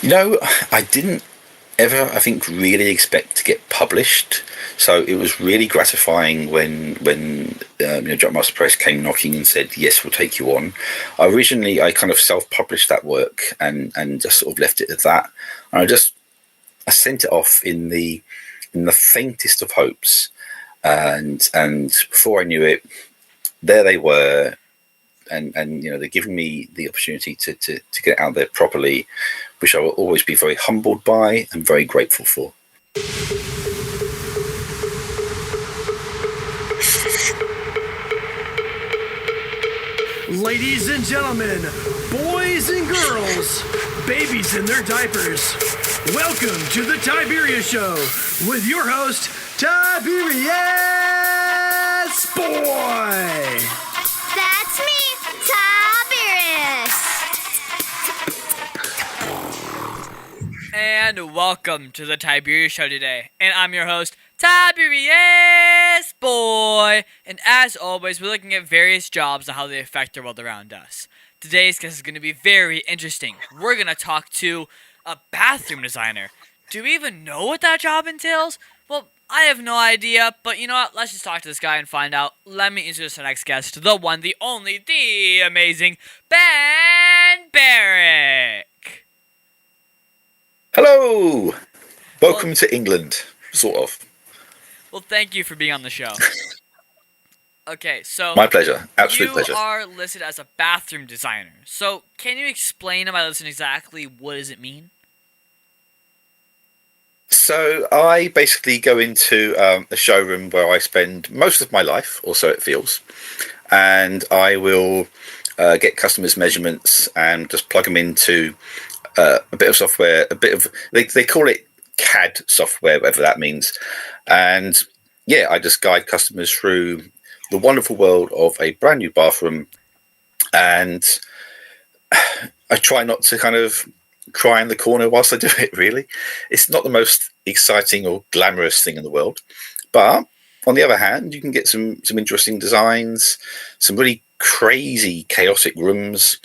You know, I didn't ever, I think, really expect to get published. So it was really gratifying when John Master Press came knocking and said, "Yes, we'll take you on." Originally, I kind of self-published that work and just sort of left it at that. And I sent it off in the faintest of hopes, and before I knew it, there they were, and they're giving me the opportunity to get out there properly, which I will always be very humbled by and very grateful for. Ladies and gentlemen, boys and girls, babies in their diapers, welcome to the Tiberius Show with your host, Tiberius Boy. That's me, Tiberius. And welcome to the Tiberius Show today. And I'm your host, Tiberius Boy. And as always, we're looking at various jobs and how they affect the world around us. Today's guest is going to be very interesting. We're going to talk to a bathroom designer. Do we even know what that job entails? Well, I have no idea, but you know what? Let's just talk to this guy and find out. Let me introduce our next guest, the one, the only, the amazing Ben Berwick. Hello! Welcome to England, sort of. Well, thank you for being on the show. Okay, so... My pleasure. Absolute pleasure. You are listed as a bathroom designer. So, can you explain to my listeners exactly what does it mean? So I basically go into a showroom where I spend most of my life, or so it feels, and I will get customers' measurements and just plug them into a bit of software, they call it CAD software, whatever that means. And yeah, I just guide customers through the wonderful world of a brand new bathroom. And I try not to kind of cry in the corner whilst I do it, really. It's not the most exciting or glamorous thing in the world. But on the other hand, you can get some interesting designs, some really crazy, chaotic rooms.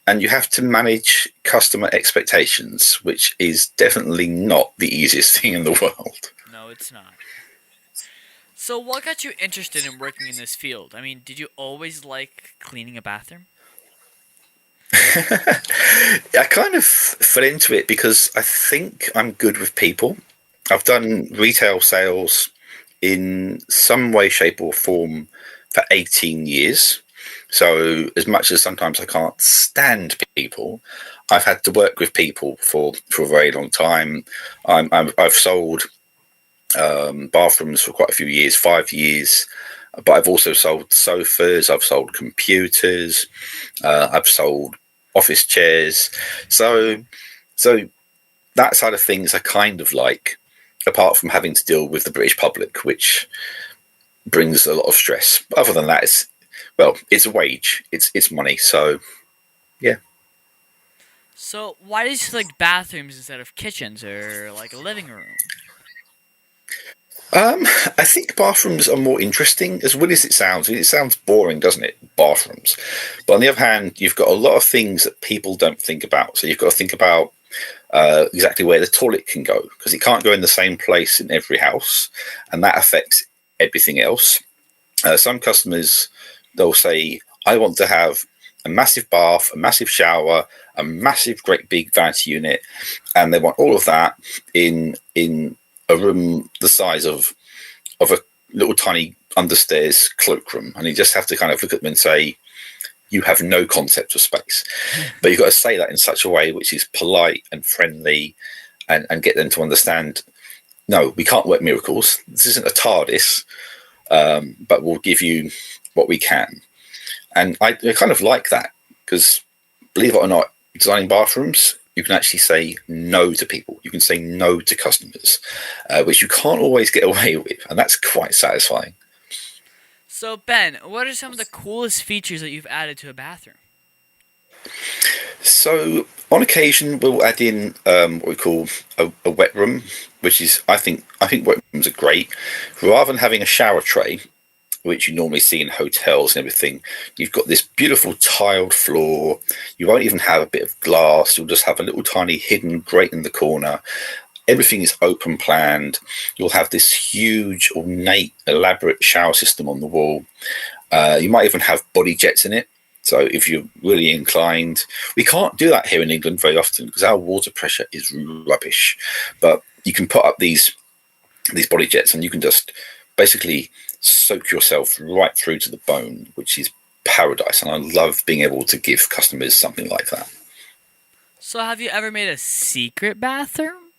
And you have to manage customer expectations, which is definitely not the easiest thing in the world. No, it's not. So what got you interested in working in this field? I mean, did you always like cleaning a bathroom? I kind of fell into it because I think I'm good with people. I've done retail sales in some way, shape, or form for 18 years. So as much as sometimes I can't stand people, I've had to work with people for a very long time. I've sold bathrooms for quite a few years, 5 years, but I've also sold sofas, I've sold computers, I've sold office chairs. So that side of things I kind of like, apart from having to deal with the British public, which brings a lot of stress. But other than that, it's a wage, it's money. So yeah. So why did you select bathrooms instead of kitchens or like a living room? I think bathrooms are more interesting, as well as it sounds. It sounds boring, doesn't it? Bathrooms. But on the other hand, you've got a lot of things that people don't think about. So you've got to think about exactly where the toilet can go, because it can't go in the same place in every house, and that affects everything else. Some customers, they'll say, I want to have a massive bath, a massive shower, a massive, great big vanity unit, and they want all of that in a room the size of a little tiny understairs cloakroom. And you just have to kind of look at them and say, you have no concept of space. But you've got to say that in such a way which is polite and friendly, and get them to understand, no, we can't work miracles. This isn't a TARDIS, but we'll give you what we can. And I kind of like that, because believe it or not, designing bathrooms, you can actually say no to people. You can say no to customers, which you can't always get away with. And that's quite satisfying. So Ben, what are some of the coolest features that you've added to a bathroom? So on occasion, we'll add in what we call a wet room, which is, I think wet rooms are great. Rather than having a shower tray, which you normally see in hotels and everything. You've got this beautiful tiled floor. You won't even have a bit of glass. You'll just have a little tiny hidden grate in the corner. Everything is open planned. You'll have this huge, ornate, elaborate shower system on the wall. You might even have body jets in it. So if you're really inclined, we can't do that here in England very often because our water pressure is rubbish. But you can put up these body jets and you can just basically soak yourself right through to the bone, which is paradise. And I love being able to give customers something like that. So have you ever made a secret bathroom?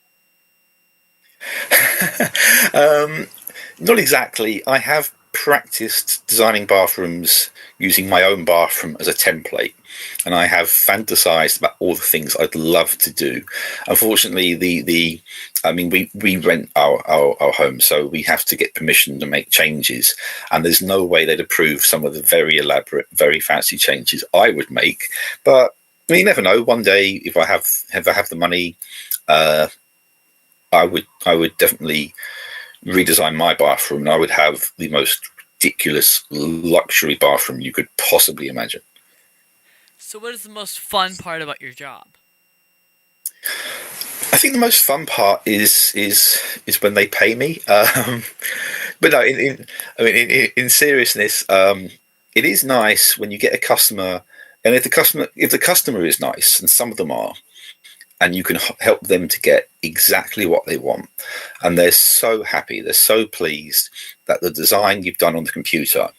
Not exactly. I have practiced designing bathrooms using my own bathroom as a template, and I have fantasized about all the things I'd love to do. Unfortunately, we rent our home, so we have to get permission to make changes, and there's no way they'd approve some of the very elaborate, very fancy changes I would make. But you never know. One day, if I have the money, I would definitely redesign my bathroom, and I would have the most ridiculous luxury bathroom you could possibly imagine. So what is the most fun part about your job? I think the most fun part is when they pay me. But no, in seriousness, it is nice when you get a customer, and if the customer is nice, and some of them are, and you can help them to get exactly what they want. And they're so happy, they're so pleased that the design you've done on the computer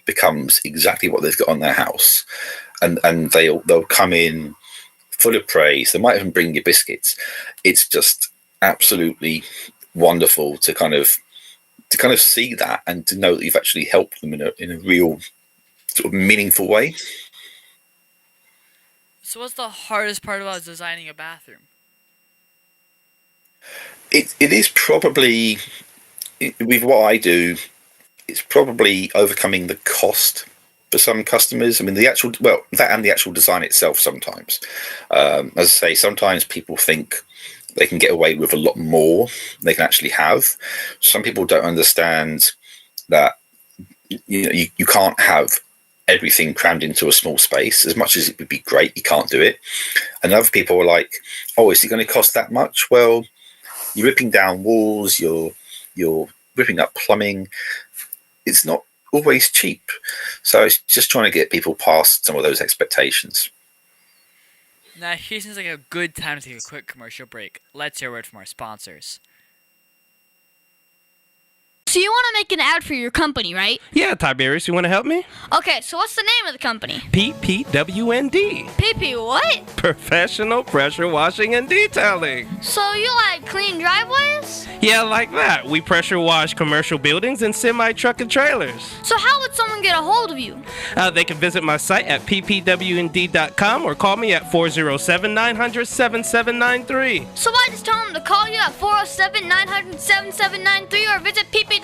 becomes exactly what they've got on their house. And they'll come in full of praise. They might even bring you biscuits. It's just absolutely wonderful to kind of see that and to know that you've actually helped them in a real sort of meaningful way. So what's the hardest part about designing a bathroom? It is probably, with what I do, it's probably overcoming the cost for some customers. I mean, that and the actual design itself sometimes. As I say, sometimes people think they can get away with a lot more than they can actually have. Some people don't understand that you can't have everything crammed into a small space. As much as it would be great, you can't do it. And other people are like, oh, is it going to cost that much? Well, you're ripping down walls, you're ripping up plumbing. It's not always cheap. So it's just trying to get people past some of those expectations. Now, here seems like a good time to take a quick commercial break. Let's hear a word from our sponsors. So you want to make an ad for your company, right? Yeah, Tiberius, you want to help me? Okay, so what's the name of the company? PPWND. PP what? Professional Pressure Washing and Detailing. So you like clean driveways? Yeah, like that. We pressure wash commercial buildings and semi-truck and trailers. So how would someone get a hold of you? They can visit my site at ppwnd.com or call me at 407-900-7793. So I just tell them to call you at 407-900-7793 or visit ppwnd.com?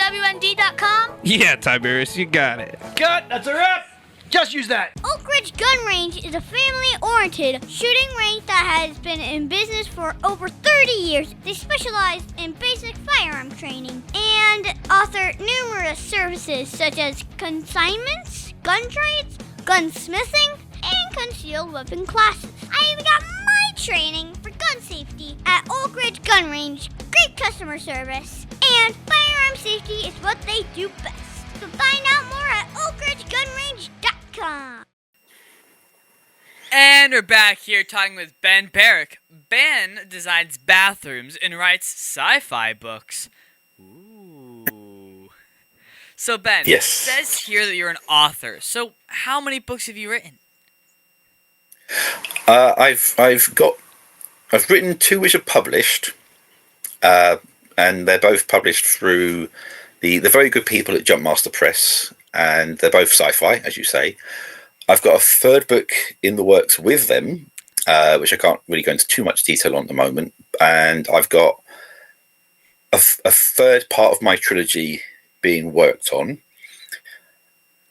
Yeah, Tiberius, you got it. Cut! That's a wrap! Just use that. Oak Ridge Gun Range is a family-oriented shooting range that has been in business for over 30 years. They specialize in basic firearm training and offer numerous services such as consignments, gun trades, gunsmithing, and concealed weapon classes. I even got my training for gun safety at Oak Ridge Gun Range. Great customer service, and firearm safety is what they do best. So find out more at oakridgegunrange.com. And we're back here talking with Ben Berwick. Ben designs bathrooms and writes sci-fi books. Ooh. So Ben, Yes. It says here that you're an author. So how many books have you written? I've written 2 which are published, and they're both published through the very good people at Jumpmaster Press, and they're both sci-fi, as you say. I've got a 3rd book in the works with them, which I can't really go into too much detail on at the moment, and I've got a 3rd part of my trilogy being worked on.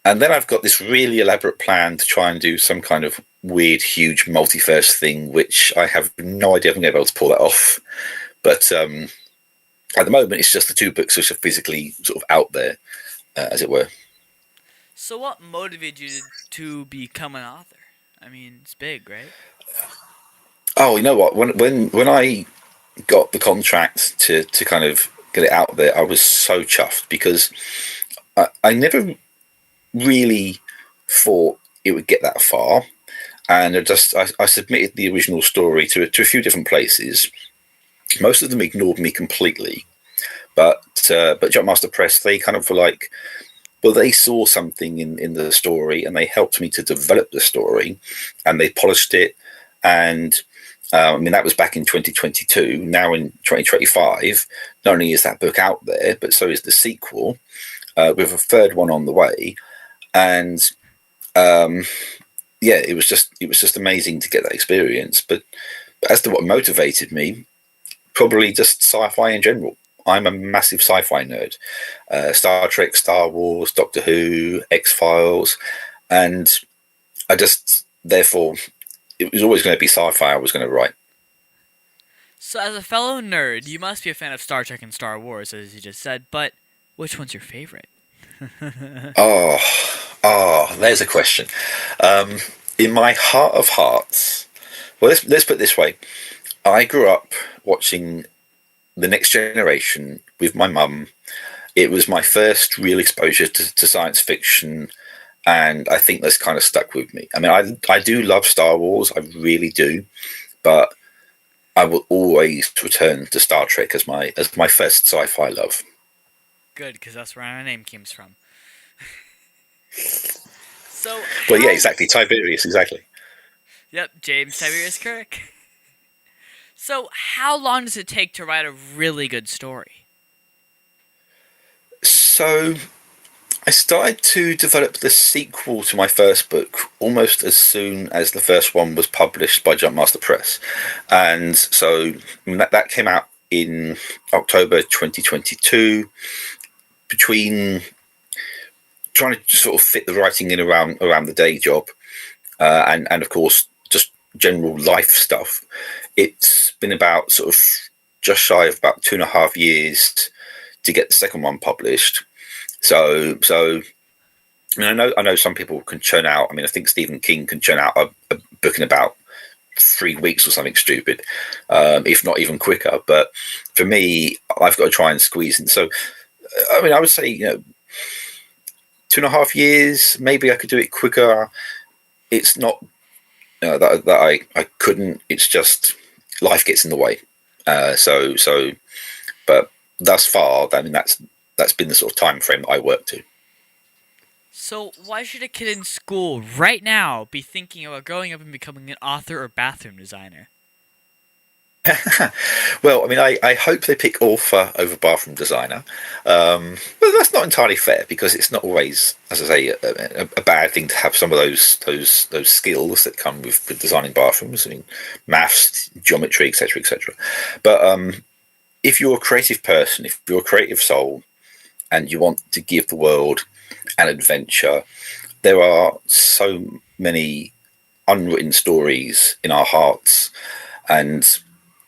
And then I've got this really elaborate plan to try and do some kind of weird, huge multiverse thing, which I have no idea if I'm going to be able to pull that off. But at the moment, it's just the 2 books which are physically sort of out there, as it were. So what motivated you to become an author? I mean, it's big, right? Oh, you know what? When I got the contract to kind of get it out there, I was so chuffed because I never really thought it would get that far. And I submitted the original story to a few different places. Most of them ignored me completely, but Jumpmaster Press, they kind of were like, well, they saw something in the story, and they helped me to develop the story, and they polished it. And I mean, that was back in 2022. Now in 2025, not only is that book out there, but so is the sequel, with a third one on the way. And yeah, it was just amazing to get that experience. But as to what motivated me, probably just sci-fi in general. I'm a massive sci-fi nerd. Star Trek, Star Wars, Doctor Who, X-Files, and I just, therefore, it was always going to be sci-fi I was going to write. So as a fellow nerd, you must be a fan of Star Trek and Star Wars, as you just said, but which one's your favorite? There's a question. In my heart of hearts, well, let's put it this way. I grew up watching The Next Generation with my mum. It was my first real exposure to science fiction, and I think that's kind of stuck with me. I mean, I do love Star Wars, I really do, but I will always return to Star Trek as my first sci-fi love. Good, because that's where our name comes from. So, Well, yeah, exactly. Tiberius, exactly. Yep, James Tiberius Kirk. So, how long does it take to write a really good story? So, I started to develop the sequel to my first book almost as soon as the first one was published by Jumpmaster Press. And so that came out in October 2022, between trying to sort of fit the writing in around the day job, and of course just general life stuff. It's been about sort of just shy of about 2.5 years to get the second one published. So I mean, I know some people can churn out. I mean, I think Stephen King can churn out a book in about 3 weeks or something stupid, if not even quicker. But for me, I've got to try and squeeze in. So, I mean, I would say, 2.5 years. Maybe I could do it quicker. It's not that I couldn't. It's just life gets in the way. But thus far, I mean, that's been the sort of time frame that I work to. So, why should a kid in school right now be thinking about growing up and becoming an author or bathroom designer? Well, I mean, I hope they pick author over bathroom designer. But that's not entirely fair, because it's not always, as I say, a bad thing to have some of those skills that come with designing bathrooms. I mean, maths, geometry, etc., etc. But if you're a creative person, if you're a creative soul, and you want to give the world an adventure, there are so many unwritten stories in our hearts, and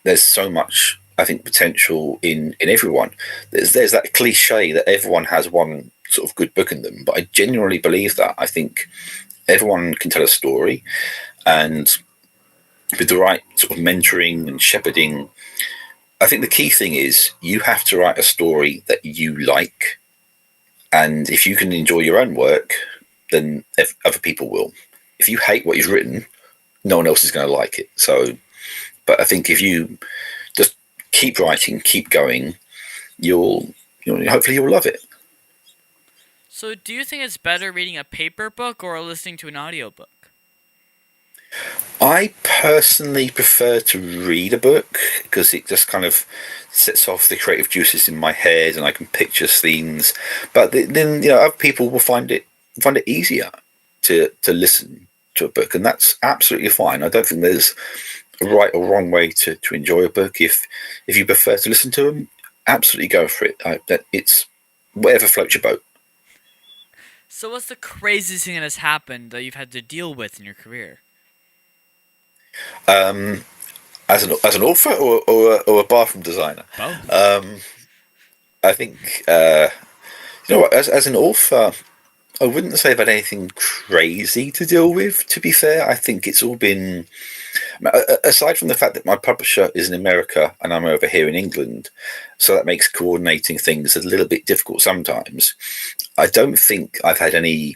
there's so much, I think, potential in everyone. There's that cliche that everyone has one sort of good book in them, but I genuinely believe that. I think everyone can tell a story, and with the right sort of mentoring and shepherding, I think the key thing is you have to write a story that you like, and if you can enjoy your own work, then other people will. If you hate what you've written, no one else is going to like it. So, but I think if you just keep writing, keep going, hopefully you'll love it. So, do you think it's better reading a paper book or listening to an audiobook? I personally prefer to read a book, because it just kind of sets off the creative juices in my head, and I can picture scenes. But then other people will find it easier to listen to a book, and that's absolutely fine. I don't think there's a right or wrong way to enjoy a book. If you prefer to listen to them, absolutely go for it. It's whatever floats your boat. So, what's the craziest thing that has happened that you've had to deal with in your career? As an author or a bathroom designer? Both. I think what, as an author, I wouldn't say I've had anything crazy to deal with. To be fair, I think it's all been, aside from the fact that my publisher is in America and I'm over here in England, so that makes coordinating things a little bit difficult sometimes. I don't think I've had any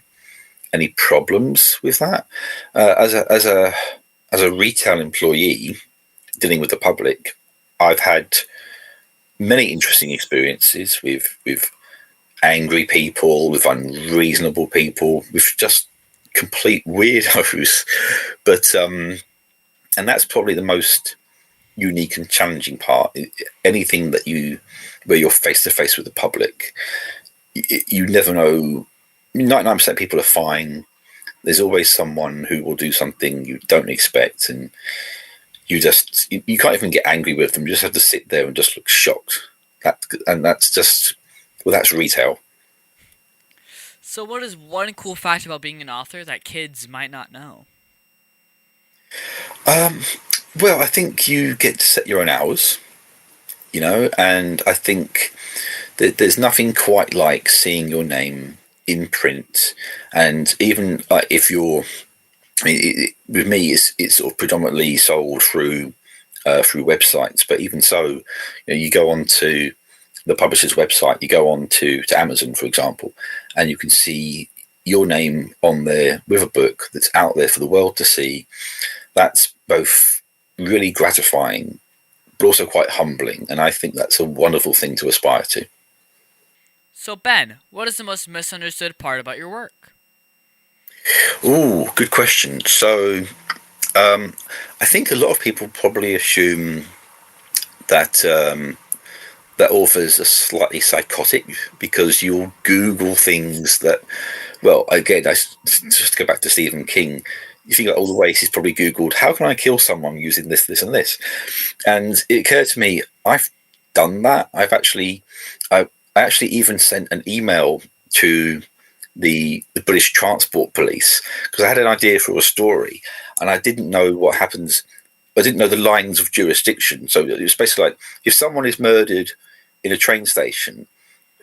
problems with that. As a retail employee dealing with the public, I've had many interesting experiences with angry people, with unreasonable people, with just complete weirdos. But and that's probably the most unique and challenging part. Anything where you're face to face with the public, you never know. 99% of people are fine. There's always someone who will do something you don't expect, and you can't even get angry with them. You just have to sit there and just look shocked. That's retail. So what is one cool fact about being an author that kids might not know? Well, I think you get to set your own hours, and I think that there's nothing quite like seeing your name in print. And even like if you're, with me, it's sort of predominantly sold through websites, but even so, you go on to the publisher's website, you go on to Amazon, for example, and you can see your name on there with a book that's out there for the world to see. That's both really gratifying, but also quite humbling, and I think that's a wonderful thing to aspire to. So Ben, what is the most misunderstood part about your work? Oh, good question. So, I think a lot of people probably assume that that authors are slightly psychotic because you'll Google things that, well, again, just to go back to Stephen King, you think about all the ways he's probably Googled, how can I kill someone using this, this, and this? And it occurred to me, I've done that. I actually even sent an email to the British Transport Police because I had an idea for a story and I didn't know what happens. I didn't know the lines of jurisdiction. So it was basically like, if someone is murdered in a train station,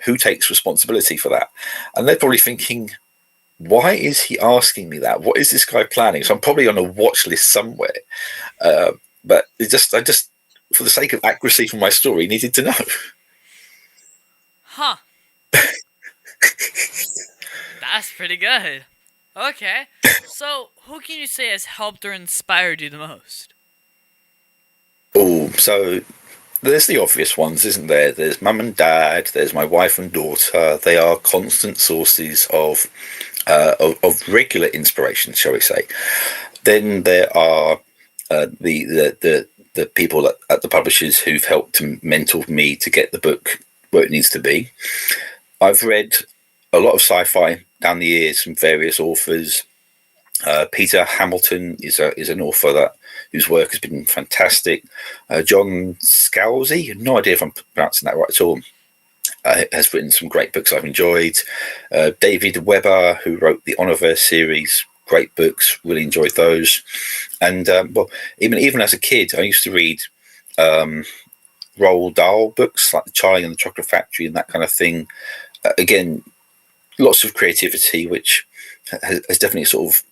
who takes responsibility for that? And they're probably thinking, why is he asking me that? What is this guy planning? So I'm probably on a watch list somewhere. But I just, for the sake of accuracy for my story, needed to know. Huh. That's pretty good. Okay. So, who can you say has helped or inspired you the most? Oh, so there's the obvious ones, isn't there? There's mum and dad, there's my wife and daughter. They are constant sources of regular inspiration, shall we say. Then there are the people at the publishers who've helped to mentor me to get the book where it needs to be. I've read a lot of sci-fi down the years from various authors. Peter Hamilton is an author whose work has been fantastic. John Scalzi, no idea if I'm pronouncing that right at all, has written some great books I've enjoyed. David Webber, who wrote the Honorverse series, great books, really enjoyed those. And well, even as a kid, I used to read Roald Dahl books like The Charlie and the Chocolate Factory and that kind of thing. Again, lots of creativity, which has definitely sort of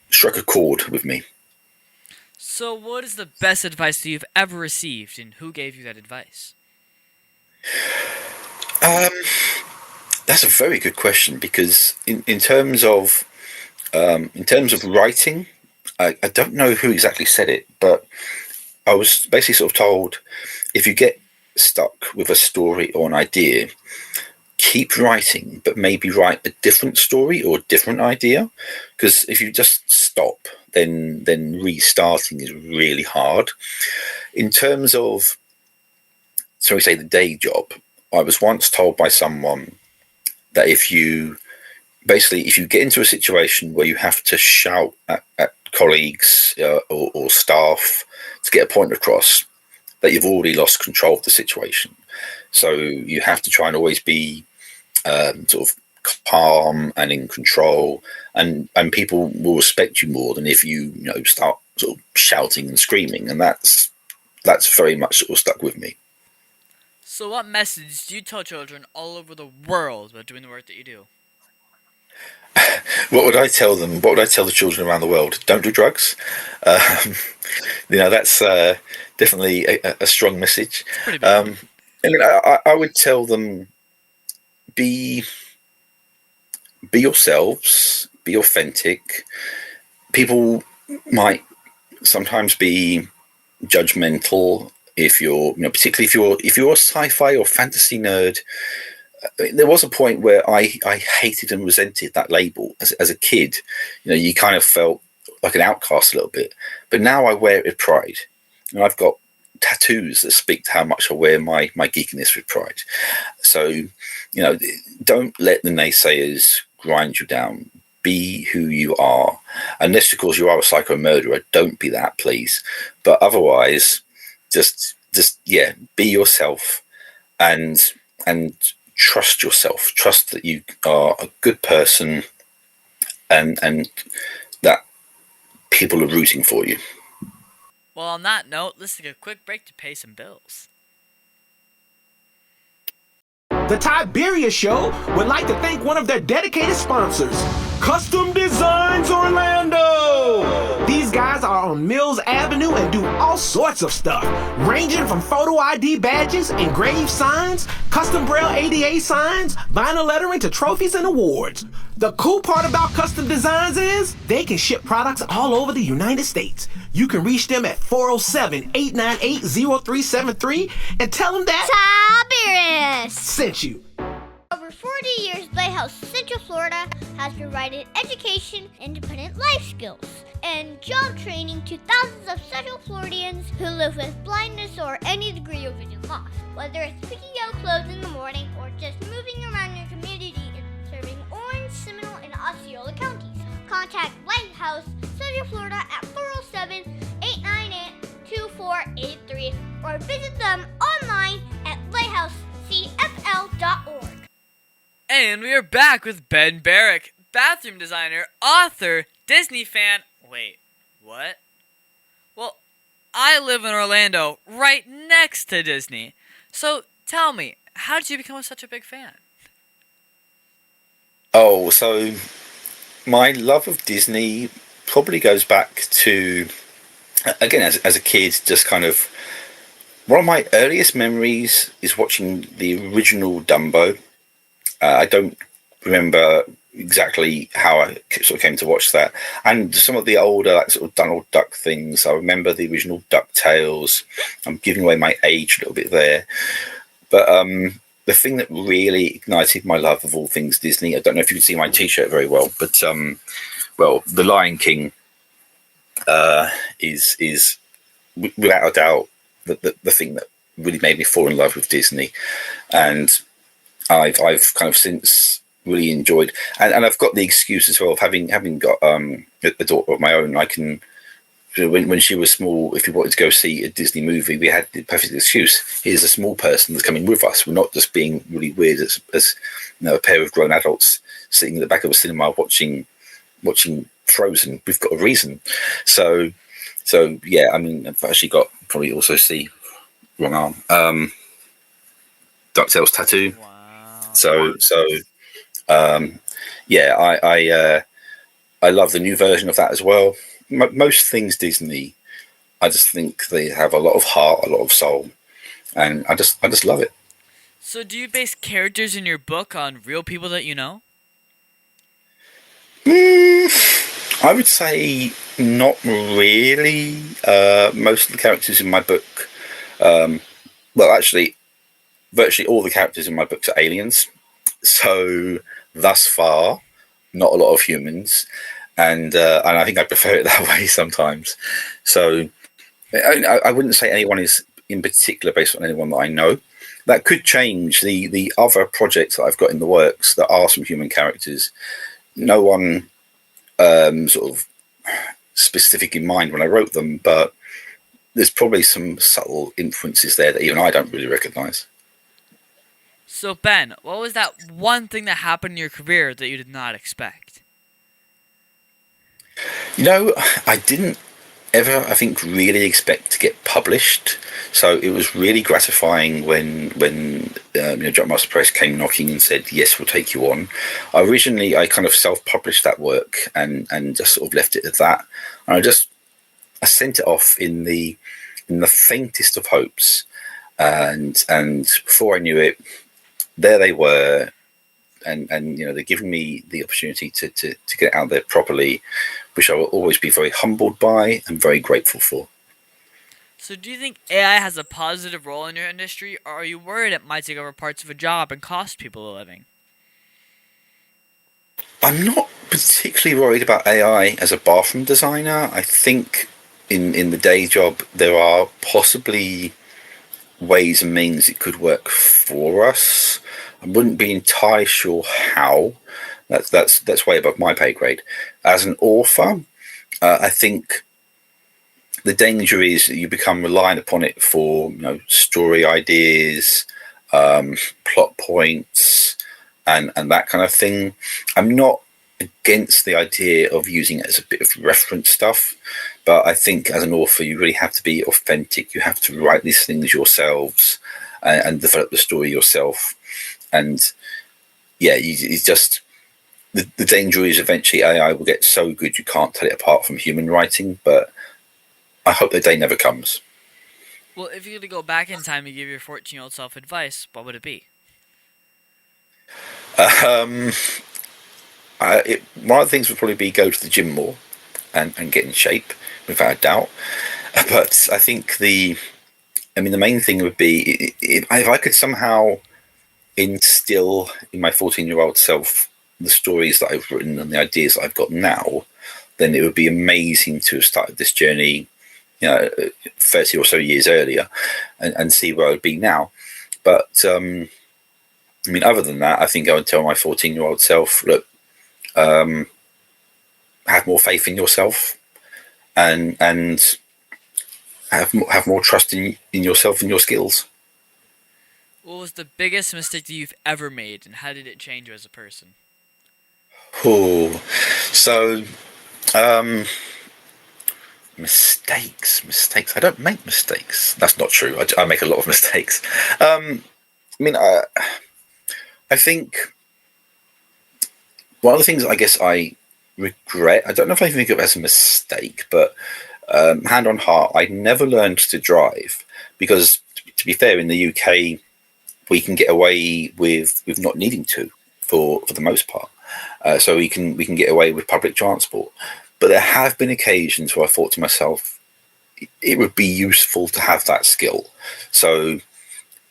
struck a chord with me. So, what is the best advice that you've ever received, and who gave you that advice? That's a very good question because in terms of writing, I don't know who exactly said it, but I was basically sort of told, if you get stuck with a story or an idea, keep writing, but maybe write a different story or a different idea. Because if you just stop, then restarting is really hard. In terms of, so we say, the day job, I was once told by someone that if you get into a situation where you have to shout at colleagues or staff to get a point across, that you've already lost control of the situation. So you have to try and always be sort of calm and in control, and people will respect you more than if you start sort of shouting and screaming, and that's very much sort of stuck with me. So what message do you tell children all over the world about doing the work that you do? What would I tell them? What would I tell the children around the world? Don't do drugs. Um, that's definitely a strong message. Pretty big. I would tell them be yourselves, be authentic. People might sometimes be judgmental if you're, particularly if you're a sci-fi or fantasy nerd. There was a point where I hated and resented that label as a kid. You kind of felt like an outcast a little bit, but now I wear it with pride, and I've got tattoos that speak to how much I wear my geekiness with pride. So, don't let the naysayers grind you down. Be who you are, unless of course you are a psycho murderer. Don't be that, please. But otherwise, just be yourself, and trust yourself. Trust that you are a good person, and that people are rooting for you. Well, on that note, let's take a quick break to pay some bills. The Tiberius Show would like to thank one of their dedicated sponsors, Custom Designs Orlando. These guys are on Mills Avenue and do all sorts of stuff, ranging from photo ID badges, engraved signs, custom braille ADA signs, vinyl lettering to trophies and awards. The cool part about Custom Designs is they can ship products all over the United States. You can reach them at 407-898-0373 and tell them that Tiberius sent you. Over 40 years, Lighthouse Central Florida has provided education, independent life skills, and job training to thousands of Central Floridians who live with blindness or any degree of vision loss. Whether it's picking out clothes in the morning or just moving around your community and serving Orange, Seminole, and Osceola counties, contact Lighthouse Central Florida at 407-898-2483 or visit them online at lighthousecfl.org. And we are back with Ben Berwick, bathroom designer, author, Disney fan. Wait, what? Well, I live in Orlando, right next to Disney. So tell me, how did you become such a big fan? Oh, so my love of Disney probably goes back to, again, as a kid, just kind of, one of my earliest memories is watching the original Dumbo. I don't remember exactly how I sort of came to watch that, and some of the older sort of Donald Duck things. I remember the original DuckTales. I'm giving away my age a little bit there, but the thing that really ignited my love of all things Disney, I don't know if you can see my T-shirt very well, but The Lion King is without a doubt the thing that really made me fall in love with Disney, and I've kind of since really enjoyed, and I've got the excuse as well of having got a daughter of my own. I can, when she was small, if we wanted to go see a Disney movie, we had the perfect excuse. Here's a small person that's coming with us. We're not just being really weird as a pair of grown adults sitting in the back of a cinema watching Frozen. We've got a reason. So yeah, I mean, I've actually got probably also see wrong arm. DuckTales tattoo. Wow. I love the new version of that as well. Most things Disney, I just think they have a lot of heart, a lot of soul, and I just love it. So do you base characters in your book on real people that you know? I would say not really. Most of the characters in my book, actually, virtually all the characters in my books are aliens. So thus far, not a lot of humans, and I think I prefer it that way sometimes. So I wouldn't say anyone is in particular based on anyone that I know. That could change. The other projects that I've got in the works that are some human characters, no one sort of specific in mind when I wrote them, but there's probably some subtle influences there that even I don't really recognize. So Ben, what was that one thing that happened in your career that you did not expect? I didn't ever, I think, really expect to get published. So it was really gratifying when Jumpmaster Press came knocking and said, yes, we'll take you on. Originally, I kind of self-published that work and just sort of left it at that. And I sent it off in the faintest of hopes. And before I knew it, there they were. And they're giving me the opportunity to get out there properly, which I will always be very humbled by and very grateful for. So do you think AI has a positive role in your industry, or are you worried it might take over parts of a job and cost people a living? I'm not particularly worried about AI as a bathroom designer. I think in the day job there are possibly ways and means it could work for us. I wouldn't be entirely sure how. That's way above my pay grade. As an author, I think the danger is that you become reliant upon it for story ideas, plot points, and that kind of thing. I'm not against the idea of using it as a bit of reference stuff, but I think as an author you really have to be authentic. You have to write these things yourselves and develop the story yourself. And yeah, it's just the danger is eventually AI will get so good you can't tell it apart from human writing, but I hope the day never comes. Well, if you were to go back in time and give your 14-year-old self advice, what would it be? One of the things would probably be go to the gym more and get in shape, without a doubt. But I think the main thing would be if I could somehow instill in my 14-year-old self the stories that I've written and the ideas that I've got now, then it would be amazing to have started this journey 30 or so years earlier and see where I would be now. But other than that, I think I would tell my 14-year-old self, look, have more faith in yourself and have more trust in yourself and your skills. What was the biggest mistake that you've ever made, and how did it change you as a person? Mistakes. I don't make mistakes. That's not true. I make a lot of mistakes. I think one of the things I guess I regret, I don't know if I think of it as a mistake, but hand on heart, I never learned to drive because, to be fair, in the UK, we can get away with not needing to for the most part. So we can get away with public transport. But there have been occasions where I thought to myself, it would be useful to have that skill. So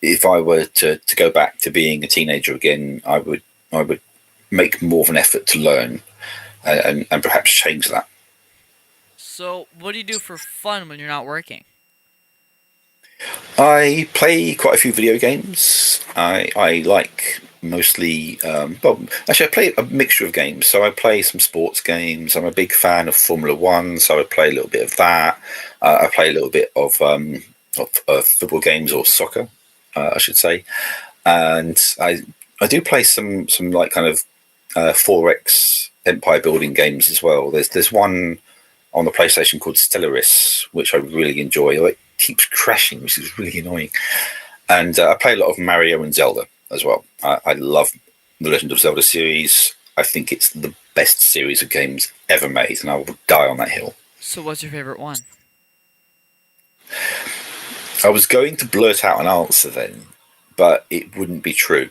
if I were to go back to being a teenager again, I would make more of an effort to learn and perhaps change that. So what do you do for fun when you're not working? I play quite a few video games. I like mostly, I play a mixture of games. So I play some sports games. I'm a big fan of Formula One, so I play a little bit of that. I play a little bit of football games, or soccer, I should say. And I do play some like kind of 4X empire building games as well. There's one on the PlayStation called Stellaris, which I really enjoy. It keeps crashing, which is really annoying. And I play a lot of Mario and Zelda as well. I love the Legend of Zelda series. I think it's the best series of games ever made, and I will die on that hill. So what's your favorite one? I was going to blurt out an answer then, but it wouldn't be true.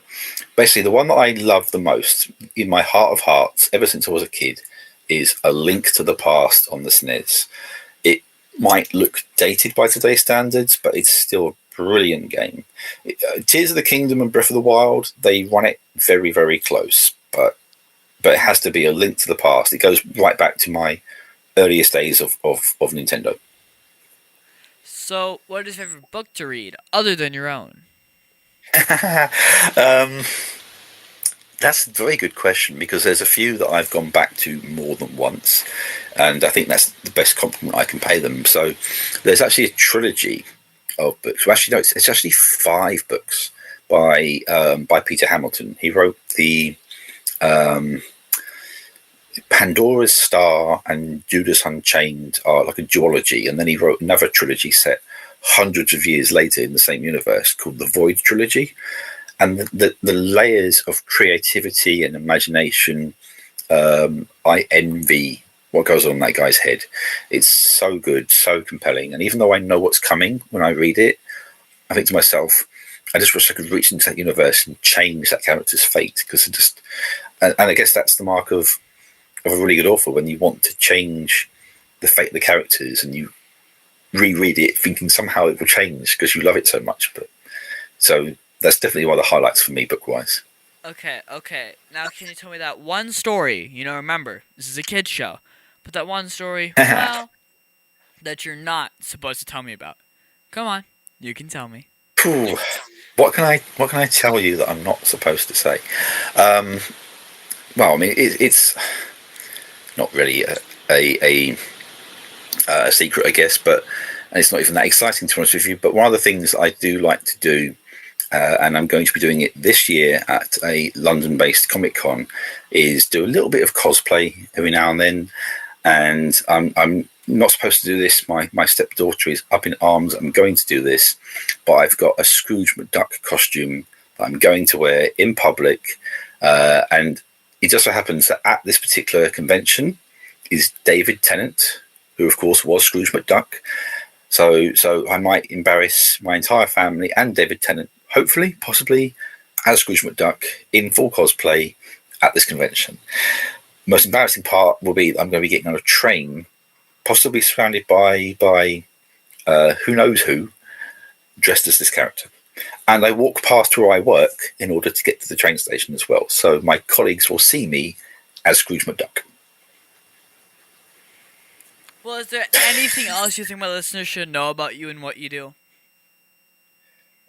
Basically, the one that I love the most, in my heart of hearts, ever since I was a kid, is A Link to the Past on the SNES. It might look dated by today's standards, but it's still a brilliant game. Tears of the Kingdom and Breath of the Wild, they run it very, very close, but it has to be A Link to the Past. It goes right back to my earliest days of Nintendo. So, what is your favorite book to read, other than your own? That's a very good question, because there's a few that I've gone back to more than once, and I think that's the best compliment I can pay them. So there's actually a trilogy of books. Well, actually, no, it's actually 5 books by Peter Hamilton. He wrote the Pandora's Star and Judas Unchained are like a duology, and then he wrote another trilogy set hundreds of years later in the same universe called the Void Trilogy. And the layers of creativity and imagination, I envy what goes on in that guy's head. It's so good, so compelling. And even though I know what's coming when I read it, I think to myself, I just wish I could reach into that universe and change that character's fate. Because and I guess that's the mark of a really good author, when you want to change the fate of the characters and you reread it thinking somehow it will change because you love it so much. But so that's definitely one of the highlights for me book-wise. Okay. Now, can you tell me that one story? Remember, this is a kid's show, but that one story, well, that you're not supposed to tell me about. Come on, you can tell me. Ooh, what can I tell you that I'm not supposed to say? Well, I mean, it's not really a secret, I guess, and it's not even that exciting, to be honest with you. But one of the things I do like to do, and I'm going to be doing it this year at a London-based Comic-Con, is do a little bit of cosplay every now and then. And I'm not supposed to do this. My stepdaughter is up in arms. I'm going to do this, but I've got a Scrooge McDuck costume that I'm going to wear in public. And it just so happens that at this particular convention is David Tennant, who of course was Scrooge McDuck. So I might embarrass my entire family and David Tennant, hopefully, possibly, as Scrooge McDuck in full cosplay at this convention. Most embarrassing part will be I'm going to be getting on a train, possibly surrounded by who knows who, dressed as this character. And I walk past where I work in order to get to the train station as well. So my colleagues will see me as Scrooge McDuck. Well, is there anything else you think my listeners should know about you and what you do?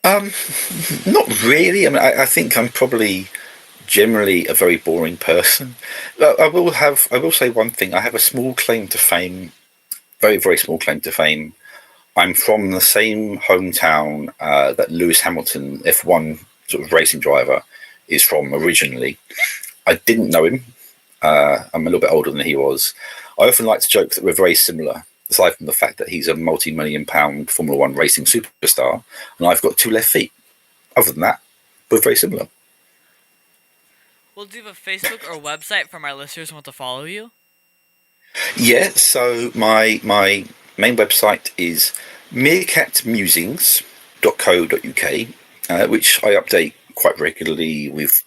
Not really. I mean, I think I'm probably generally a very boring person. I will say one thing. I have a small claim to fame, very, very small claim to fame. I'm from the same hometown that Lewis Hamilton, F1 sort of racing driver, is from originally. I didn't know him. I'm a little bit older than he was. I often like to joke that we're very similar, aside from the fact that he's a multi-million-pound Formula One racing superstar, and I've got 2 left feet. Other than that, we're very similar. Well, do you have a Facebook or website for my listeners who want to follow you? Yeah, so my main website is meerkatmusings.co.uk, which I update quite regularly with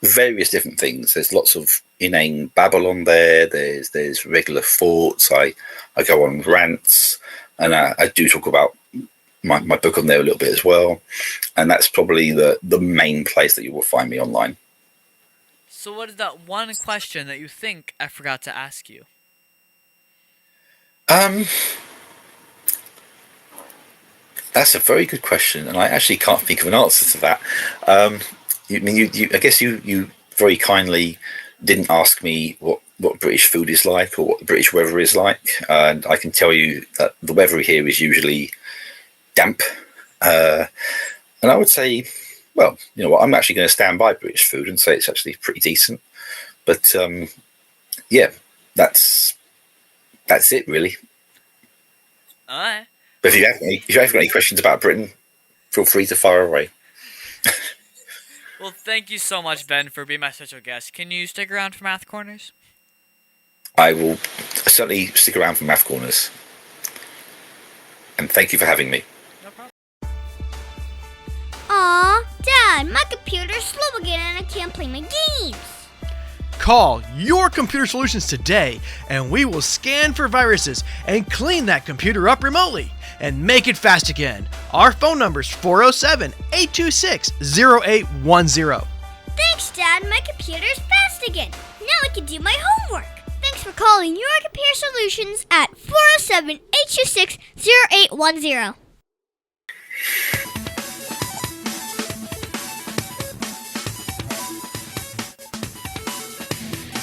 various different things. There's lots of inane babble on there. There's regular thoughts. I go on rants, and I do talk about my book on there a little bit as well. And that's probably the main place that you will find me online. So what is that one question that you think I forgot to ask you? That's a very good question, and I actually can't think of an answer to that. I guess you very kindly didn't ask me what British food is like or what the British weather is like, and I can tell you that the weather here is usually damp. And I would say, well, you know what, I'm actually going to stand by British food and say it's actually pretty decent. But yeah, that's it really. All right. But if you have any questions about Britain, feel free to fire away. Well, thank you so much, Ben, for being my special guest. Can you stick around for Math Corners? I will certainly stick around for Math Corners. And thank you for having me. No problem. Aw, Dad, my computer's slow again and I can't play my games. Call Your Computer Solutions today, and we will scan for viruses and clean that computer up remotely and make it fast again. Our phone number is 407-826-0810. Thanks, Dad. My computer's fast again. Now I can do my homework. Thanks for calling Your Computer Solutions at 407-826-0810.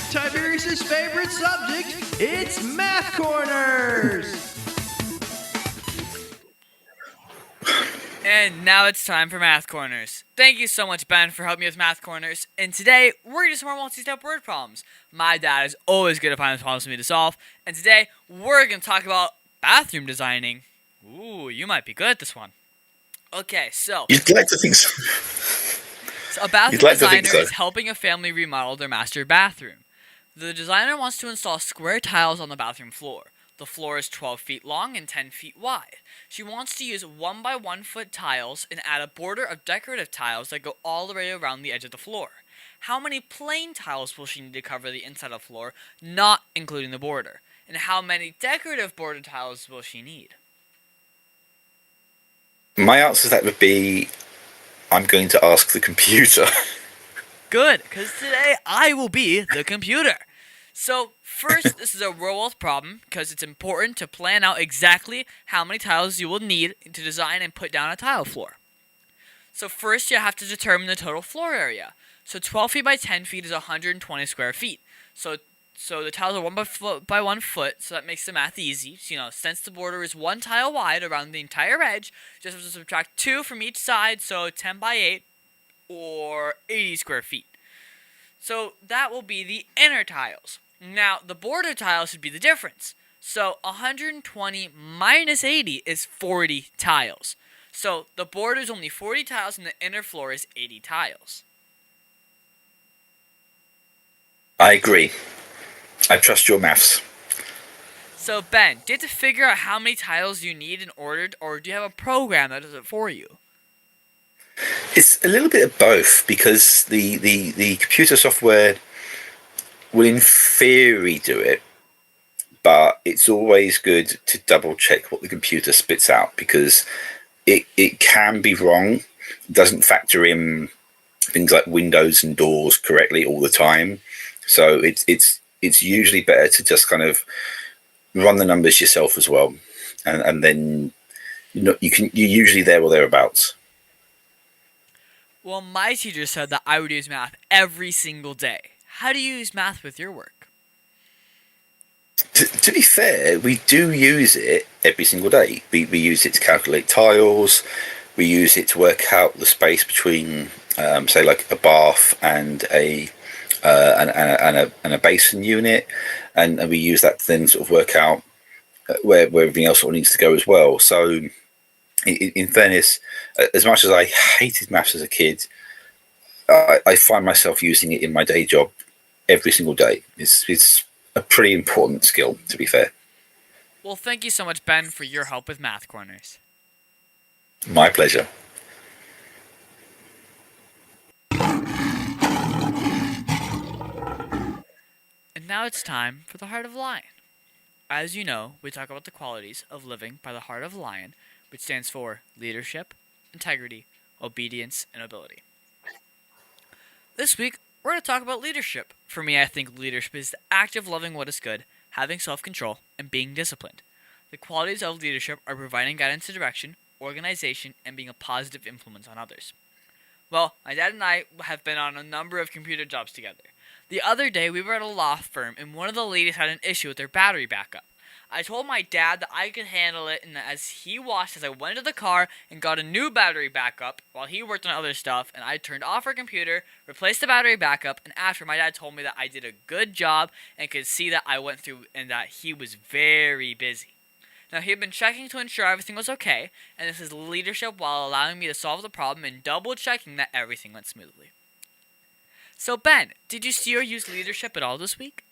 Tiberius' favorite subject, it's Math Corners! And now it's time for Math Corners. Thank you so much, Ben, for helping me with Math Corners. And today, we're going to do some more multi-step word problems. My dad is always good at finding problems for me to solve. And today, we're going to talk about bathroom designing. Ooh, you might be good at this one. Okay, so You'd like to think so. a bathroom You'd like to think designer so. is helping a family remodel their master bathroom. The designer wants to install square tiles on the bathroom floor. The floor is 12 feet long and 10 feet wide. She wants to use 1 by 1 foot tiles and add a border of decorative tiles that go all the way around the edge of the floor. How many plain tiles will she need to cover the inside of the floor, not including the border? And how many decorative border tiles will she need? My answer to that would be, I'm going to ask the computer. Good, because today I will be the computer. So, first, this is a real-world problem, because it's important to plan out exactly how many tiles you will need to design and put down a tile floor. So first, you have to determine the total floor area. So 12 feet by 10 feet is 120 square feet. So the tiles are 1 by 1 foot, so that makes the math easy. So, since the border is 1 tile wide around the entire edge, just have to subtract 2 from each side, so 10 by 8, or 80 square feet. So that will be the inner tiles. Now, the border tiles should be the difference. So 120 minus 80 is 40 tiles. So the border is only 40 tiles and the inner floor is 80 tiles. I agree. I trust your maths. So Ben, do you have to figure out how many tiles you need in order, or do you have a program that does it for you? It's a little bit of both, because the computer software will in theory do it, but it's always good to double check what the computer spits out, because it can be wrong. It doesn't factor in things like windows and doors correctly all the time. So it's usually better to just kind of run the numbers yourself as well, and then you're usually there or thereabouts. Well, my teacher said that I would use math every single day. How do you use math with your work? To be fair, we do use it every single day. We use it to calculate tiles. We use it to work out the space between, say, like a bath and a basin unit, and we use that to then sort of work out where everything else sort of needs to go as well. So, in fairness, as much as I hated maths as a kid, I find myself using it in my day job every single day. It's a pretty important skill, to be fair. Well, thank you so much, Ben, for your help with Math Corners. My pleasure. And now it's time for the Heart of a Lion. As you know, we talk about the qualities of living by the Heart of a Lion, which stands for leadership, integrity, obedience, and ability. This week, we're going to talk about leadership. For me, I think leadership is the act of loving what is good, having self-control, and being disciplined. The qualities of leadership are providing guidance and direction, organization, and being a positive influence on others. Well, my dad and I have been on a number of computer jobs together. The other day, we were at a law firm, and one of the ladies had an issue with their battery backup. I told my dad that I could handle it, and as he watched as I went to the car and got a new battery backup while he worked on other stuff, and I turned off our computer, replaced the battery backup, and after, my dad told me that I did a good job and could see that I went through and that he was very busy. Now, he had been checking to ensure everything was okay, and this is leadership while allowing me to solve the problem and double-checking that everything went smoothly. So, Ben, did you see or use leadership at all this week?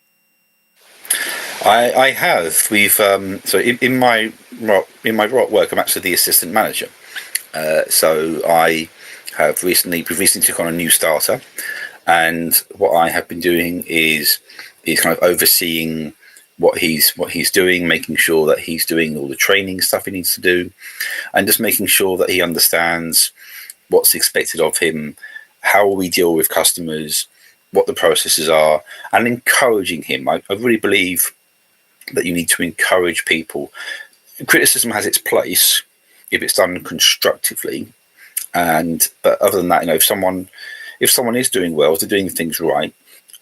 I have. We've so in my work, I'm actually the assistant manager. So we've recently took on a new starter, and what I have been doing is kind of overseeing what he's doing, making sure that he's doing all the training stuff he needs to do, and just making sure that he understands what's expected of him, how we deal with customers, what the processes are, and encouraging him. I really believe that you need to encourage people. Criticism has its place if it's done constructively, but other than that, if someone is doing well, if they're doing things right,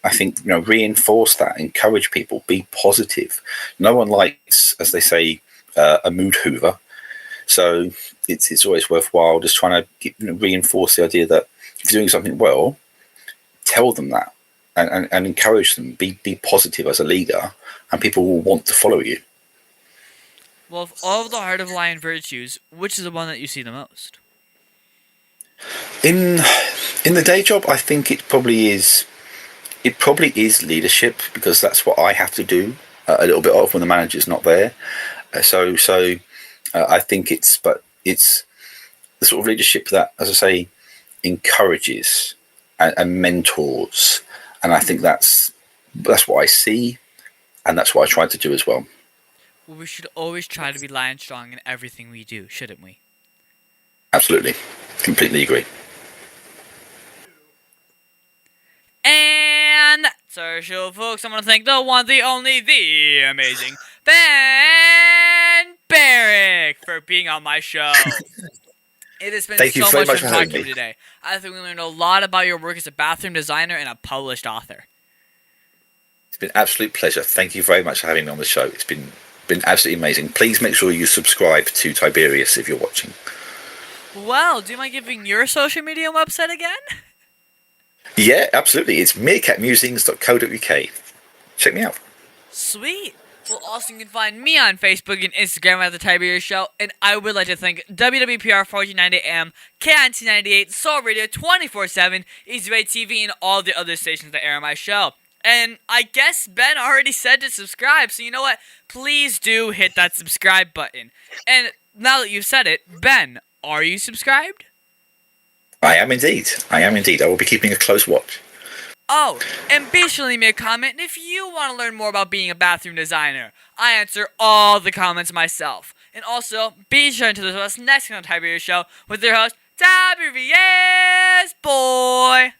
I think reinforce that, encourage people, be positive. No one likes, as they say, a mood hoover. So it's always worthwhile just trying to reinforce the idea that if you're doing something well, tell them that and encourage them. Be positive as a leader, and people will want to follow you. Well, of all of the Heart of Lion virtues, which is the one that you see the most? In the day job, I think it probably is. It probably is leadership, because that's what I have to do a little bit of when the manager's not there. So I think it's the sort of leadership that, as I say, encourages and mentors, and I think that's what I see, and that's what I try to do as well. Well, we should always try to be lion strong in everything we do, shouldn't we? Absolutely, completely agree. And that's our show, folks. I want to thank the one, the only, the amazing Ben Berwick for being on my show. It has been Thank you so very much much fun for having talking to me. you today. I think we learned a lot about your work as a bathroom designer and a published author. It's been an absolute pleasure. Thank you very much for having me on the show. It's been absolutely amazing. Please make sure you subscribe to Tiberius if you're watching. Well, do you mind giving your social media website again? Yeah, absolutely. It's meerkatmusings.co.uk. Check me out. Sweet. Well, also you can find me on Facebook and Instagram at The Tiberius Show, and I would like to thank WWPR 1490 AM, KNT98, Soul Radio 24/7, Easy Way TV, and all the other stations that air my show. And I guess Ben already said to subscribe, so you know what? Please do hit that subscribe button. And now that you've said it, Ben, are you subscribed? I am indeed. I will be keeping a close watch. Oh, and be sure to leave me a comment if you want to learn more about being a bathroom designer. I answer all the comments myself. And also, be sure to listen to us next on the Tiberius Show with their host, Tiberius Boy.